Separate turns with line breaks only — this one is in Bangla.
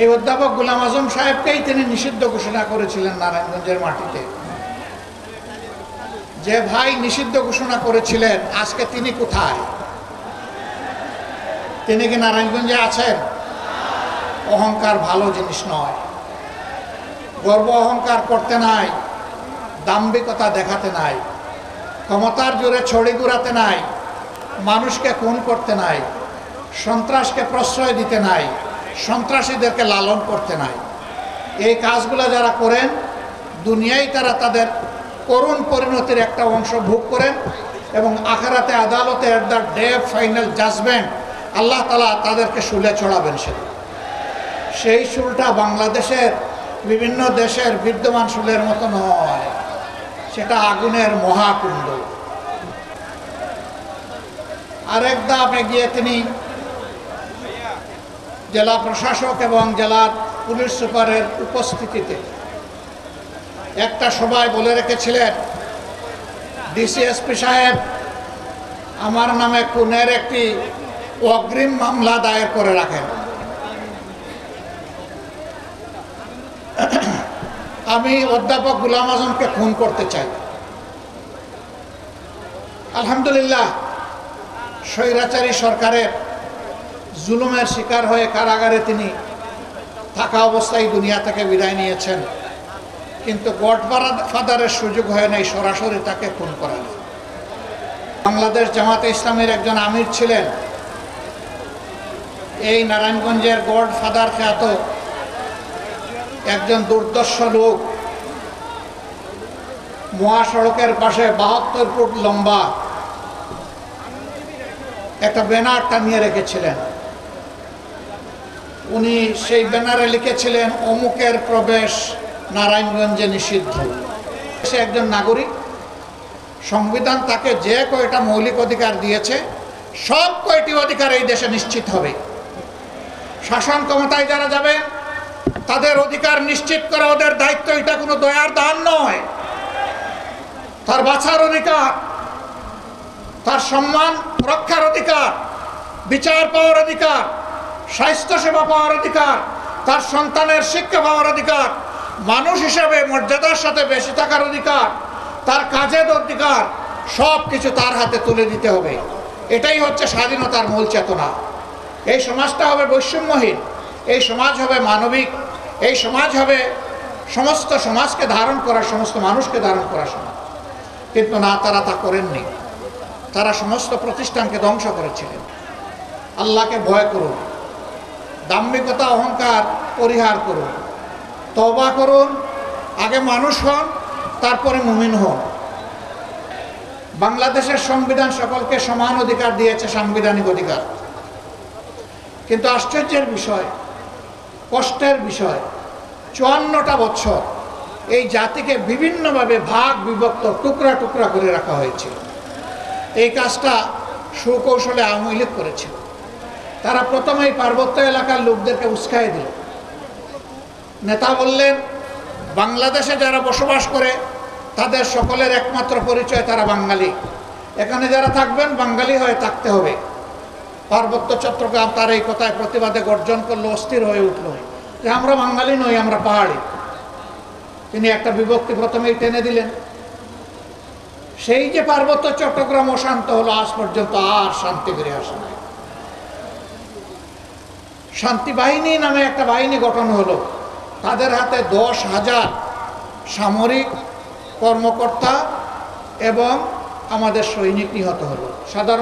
এই অধ্যাপক গোলাম আজম সাহেবকেই তিনি নিষিদ্ধ ঘোষণা করেছিলেন নারায়ণগঞ্জের মাটিতে। যে ভাই নিষিদ্ধ ঘোষণা করেছিলেন, আজকে তিনি কোথায়? তিনি কি নারায়ণগঞ্জে আছেন? অহংকার ভালো জিনিস নয়। গর্ব অহংকার করতে নাই, দাম্ভিকতা দেখাতে নাই, ক্ষমতার জোরে ছড়ি ঘুরাতে নাই, মানুষকে খুন করতে নাই, সন্ত্রাসকে প্রশ্রয় দিতে নাই, সন্ত্রাসীদেরকে লালন করতে নাই। এই কাজগুলো যারা করেন, দুনিয়ায় তারা তাদের করুণ পরিণতির একটা অংশ ভোগ করেন এবং আখিরাতে আদালতে at the day of final judgement আল্লাহ তাআলা তাদেরকে শুলে চড়াবেন। সেই শুলটা বাংলাদেশের বিভিন্ন দেশের বিদ্যমান শুলের মতো নয়, সেটা আগুনের মহাকুণ্ড। আরেক ধাপ এগিয়ে তিনি জেলা প্রশাসক এবং জেলার পুলিশ সুপারের উপস্থিতিতে একটা সভায় বলে রেখেছিলেন, ডিসিএসপি সাহেব, আমার নামে খুনের একটি অগ্রিম মামলা দায়ের করে রাখেন। আমি অধ্যাপক গোলাম আজমকে খুন করতে চাই। আলহামদুলিল্লাহ, স্বৈরাচারী সরকারের জুলুমের শিকার হয়ে কারাগারে তিনি থাকা অবস্থায় দুনিয়া থেকে বিদায় নিয়েছেন, কিন্তু গডফাদারের সুযোগ হয় নাই সরাসরি তাকে খুন করার। বাংলাদেশ জামাতে ইসলামের একজন আমির ছিলেন, এই নারায়ণগঞ্জের গডফাদার খ্যাত একজন দুর্দর্শ লোক মহাসড়কের পাশে 72 ফুট লম্বা একটা ব্যানার টানিয়ে রেখেছিলেন। উনি সেই ব্যানারে লিখেছিলেন, অমুকের প্রবেশ নারায়ণগঞ্জে নিষিদ্ধ। সে একজন নাগরিক, সংবিধান তাকে যে কয়টা মৌলিক অধিকার দিয়েছে সব কয়টি অধিকার এই দেশে নিশ্চিত হবে। শাসন ক্ষমতায় যারা যাবে তাদের অধিকার নিশ্চিত করা ওদের দায়িত্ব। এটা কোনো দয়ার দান নয়। তার বাঁচার অধিকার, তার সম্মান রক্ষার অধিকার, বিচার পাওয়ার অধিকার, স্বাস্থ্যসেবা পাওয়ার অধিকার, তার সন্তানের শিক্ষা পাওয়ার অধিকার, মানুষ হিসেবে মর্যাদার সাথে বেঁচে থাকার অধিকার, তার কাজের অধিকার, সব কিছু তার হাতে তুলে দিতে হবে। এটাই হচ্ছে স্বাধীনতার মূল চেতনা। এই সমাজটা হবে বৈষম্যহীন, এই সমাজ হবে মানবিক, এই সমাজ হবে সমস্ত সমাজকে ধারণ করা, সমস্ত মানুষকে ধারণ করা সমাজ। কিন্তু না, তারা তা করেননি। তারা সমস্ত প্রতিষ্ঠানকে ধ্বংস করেছিলেন। আল্লাহকে ভয় করুন, দাম্ভিকতা অহংকার পরিহার করুন, তওবা করুন, আগে মানুষ হন, তারপরে মুমিন হন। বাংলাদেশের সংবিধান সকলকে সমান অধিকার দিয়েছে, সাংবিধানিক অধিকার। কিন্তু আশ্চর্যের বিষয়, কষ্টের বিষয়, 54টা বছর এই জাতিকে বিভিন্নভাবে ভাগ বিভক্ত, টুকরা টুকরা করে রাখা হয়েছিল। এই কাজটা সুকৌশলে আওয়ামী লীগ করেছিল। তারা প্রথমেই পার্বত্য এলাকার লোকদেরকে উস্কাই দিল। নেতা বললেন, বাংলাদেশে যারা বসবাস করে তাদের সকলের একমাত্র পরিচয় তারা বাঙালি। এখানে যারা থাকবেন বাঙালি হয়ে থাকতে হবে। পার্বত্য চট্টগ্রাম তার এই কথায় প্রতিবাদে গর্জন করলো, অস্থির হয়ে উঠল যে আমরা বাঙালি নই, আমরা পাহাড়ি। তিনি একটা বিভক্তি প্রথমেই টেনে দিলেন। সেই যে পার্বত্য চট্টগ্রাম অশান্ত হলো, আজ পর্যন্ত আর শান্তি ফিরে আসে নাই। শান্তি বাহিনী নামে একটা বাহিনী গঠন হলো, তাদের হাতে 10,000 সামরিক কর্মকর্তা এবং আমাদের সৈনিক নিহত হলো। সাধারণ